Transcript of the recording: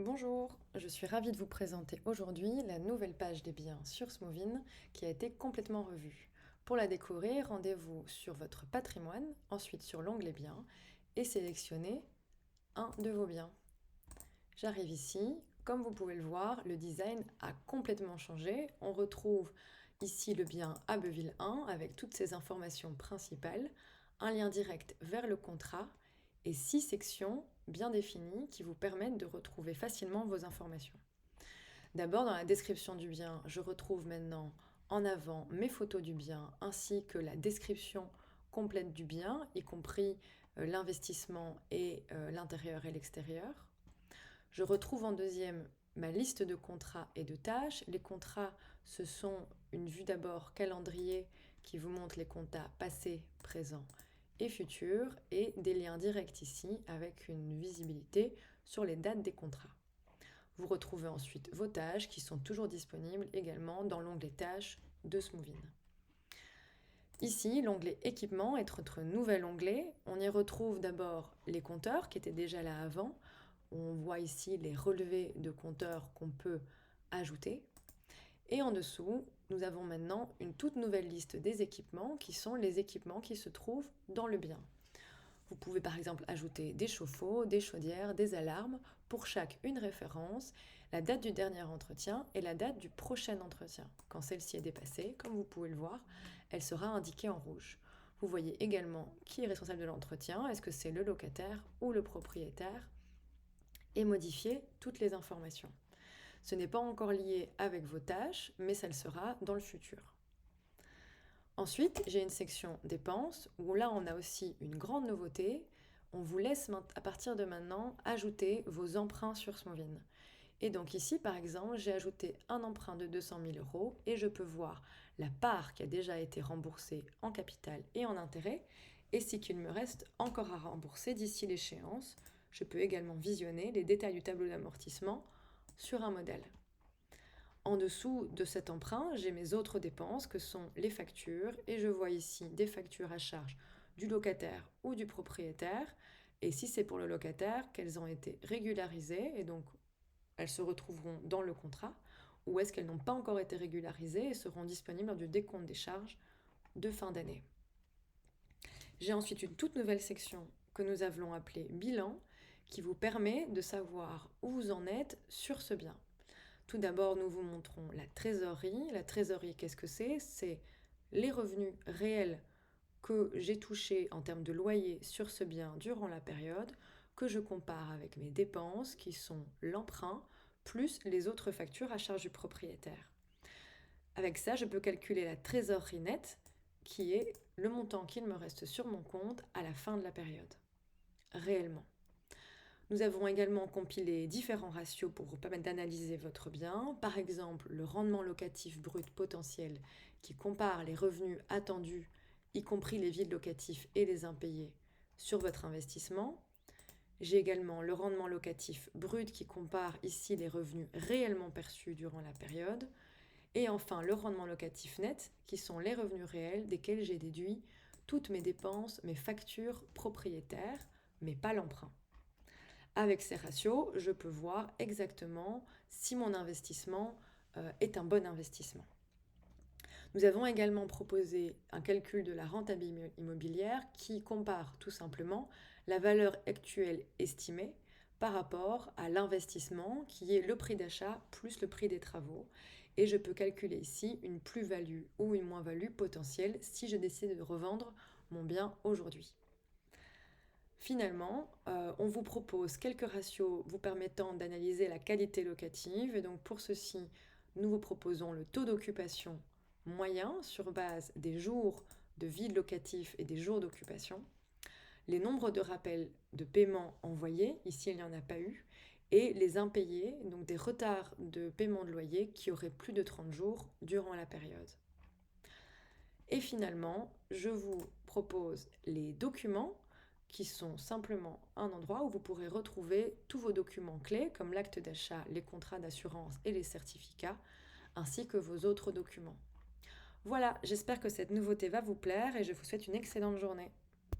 Bonjour, je suis ravie de vous présenter aujourd'hui la nouvelle page des biens sur Smovin qui a été complètement revue. Pour la découvrir, rendez-vous sur votre patrimoine, ensuite sur l'onglet biens et sélectionnez un de vos biens. J'arrive ici, comme vous pouvez le voir, le design a complètement changé. On retrouve ici le bien Abbeville 1 avec toutes ses informations principales, un lien direct vers le contrat et 6 sections bien définies qui vous permettent de retrouver facilement vos informations. D'abord, dans la description du bien, je retrouve maintenant en avant mes photos du bien ainsi que la description complète du bien, y compris l'investissement et l'intérieur et l'extérieur. Je retrouve en deuxième ma liste de contrats et de tâches. Les contrats, ce sont une vue d'abord calendrier qui vous montre les contrats passés, présents et futurs et des liens directs ici avec une visibilité sur les dates des contrats. Vous retrouvez ensuite vos tâches qui sont toujours disponibles également dans l'onglet tâches de Smovin. Ici, l'onglet équipement est notre nouvel onglet. On y retrouve d'abord les compteurs qui étaient déjà là avant. On voit ici les relevés de compteurs qu'on peut ajouter. Et en dessous, nous avons maintenant une toute nouvelle liste des équipements qui sont les équipements qui se trouvent dans le bien. Vous pouvez par exemple ajouter des chauffe-eau, des chaudières, des alarmes, pour chaque une référence, la date du dernier entretien et la date du prochain entretien. Quand celle-ci est dépassée, comme vous pouvez le voir, elle sera indiquée en rouge. Vous voyez également qui est responsable de l'entretien, est-ce que c'est le locataire ou le propriétaire, et modifier toutes les informations. Ce n'est pas encore lié avec vos tâches, mais ça le sera dans le futur. Ensuite, j'ai une section dépenses où là on a aussi une grande nouveauté. On vous laisse à partir de maintenant ajouter vos emprunts sur Smovin. Et donc ici par exemple, j'ai ajouté un emprunt de 200 000 € et je peux voir la part qui a déjà été remboursée en capital et en intérêt et ce qu'il me reste encore à rembourser d'ici l'échéance. Je peux également visionner les détails du tableau d'amortissement sur un modèle. En dessous de cet emprunt, j'ai mes autres dépenses que sont les factures et je vois ici des factures à charge du locataire ou du propriétaire. Et si c'est pour le locataire, qu'elles ont été régularisées et donc elles se retrouveront dans le contrat ou est-ce qu'elles n'ont pas encore été régularisées et seront disponibles lors du décompte des charges de fin d'année. J'ai ensuite une toute nouvelle section que nous avons appelée bilan qui vous permet de savoir où vous en êtes sur ce bien. Tout d'abord, nous vous montrons la trésorerie. La trésorerie, qu'est-ce que c'est? C'est les revenus réels que j'ai touchés en termes de loyer sur ce bien durant la période, que je compare avec mes dépenses qui sont l'emprunt, plus les autres factures à charge du propriétaire. Avec ça, je peux calculer la trésorerie nette, qui est le montant qu'il me reste sur mon compte à la fin de la période, réellement. Nous avons également compilé différents ratios pour vous permettre d'analyser votre bien. Par exemple, le rendement locatif brut potentiel qui compare les revenus attendus, y compris les vides locatifs et les impayés, sur votre investissement. J'ai également le rendement locatif brut qui compare ici les revenus réellement perçus durant la période. Et enfin, le rendement locatif net, qui sont les revenus réels desquels j'ai déduit toutes mes dépenses, mes factures propriétaires, mais pas l'emprunt. Avec ces ratios, je peux voir exactement si mon investissement est un bon investissement. Nous avons également proposé un calcul de la rentabilité immobilière qui compare tout simplement la valeur actuelle estimée par rapport à l'investissement qui est le prix d'achat plus le prix des travaux. Et je peux calculer ici une plus-value ou une moins-value potentielle si je décide de revendre mon bien aujourd'hui. Finalement, on vous propose quelques ratios vous permettant d'analyser la qualité locative. Et donc pour ceci, nous vous proposons le taux d'occupation moyen sur base des jours de vide locatif et des jours d'occupation, les nombres de rappels de paiement envoyés, ici il n'y en a pas eu, et les impayés, donc des retards de paiement de loyer qui auraient plus de 30 jours durant la période. Et finalement, je vous propose les documents qui sont simplement un endroit où vous pourrez retrouver tous vos documents clés comme l'acte d'achat, les contrats d'assurance et les certificats, ainsi que vos autres documents. Voilà, j'espère que cette nouveauté va vous plaire et je vous souhaite une excellente journée.